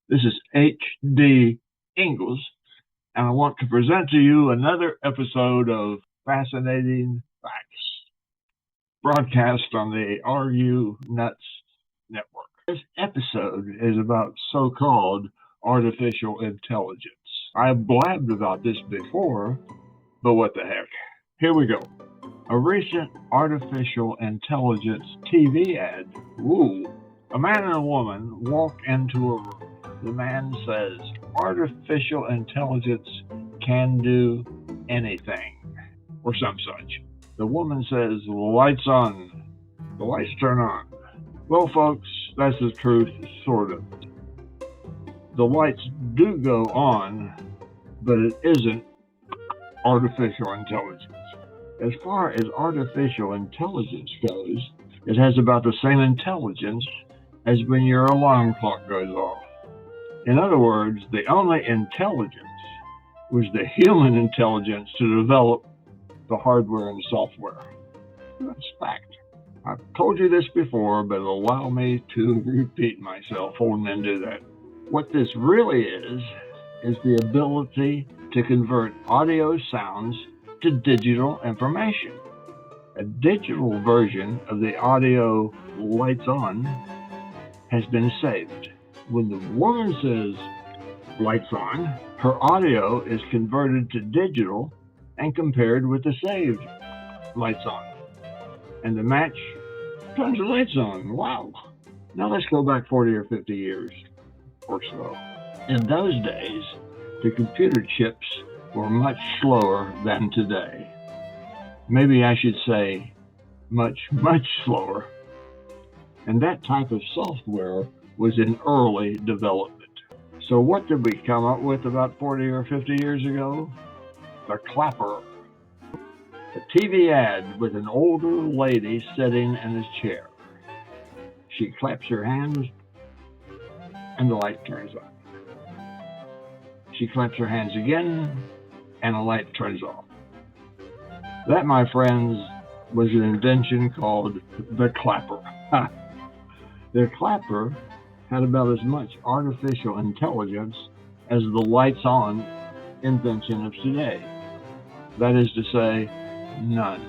This is H.D. Ingles, and I want to present to you another episode of Fascinating Facts, broadcast on the RU Nuts Network. This episode is about so-called artificial intelligence. I've blabbed about this before, but what the heck? Here we go. A recent artificial intelligence TV ad. Ooh. A man and a woman walk into a room. The man says, artificial intelligence can do anything, or some such. The woman says, lights on. The lights turn on. Well, folks, that's the truth, sort of. The lights do go on, but it isn't artificial intelligence. As far as artificial intelligence goes, it has about the same intelligence as when your alarm clock goes off. In other words, the only intelligence was the human intelligence to develop the hardware and software. That's fact. I've told you this before, but allow me to repeat myself when I do that. What this really is the ability to convert audio sounds to digital information. A digital version of the audio lights on has been saved. When the woman says lights on, her audio is converted to digital and compared with the saved lights on. And the match turns the lights on. Wow. Now let's go back 40 or 50 years or so. In those days, the computer chips were much slower than today. Maybe I should say much, much slower. And that type of software was in early development. So what did we come up with about 40 or 50 years ago? The clapper. A TV ad with an older lady sitting in a chair. She claps her hands and the light turns on. She claps her hands again and the light turns off. That, my friends, was an invention called the clapper. The clapper had about as much artificial intelligence as the lights on invention of today. That is to say, none.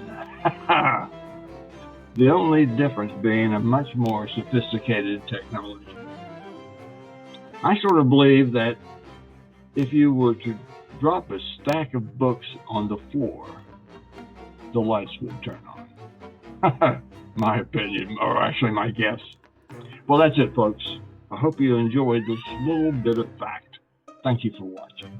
The only difference being a much more sophisticated technology. I sort of believe that if you were to drop a stack of books on the floor, the lights would turn on. My opinion, or actually my guess. Well, that's it, folks. I hope you enjoyed this little bit of fact. Thank you for watching.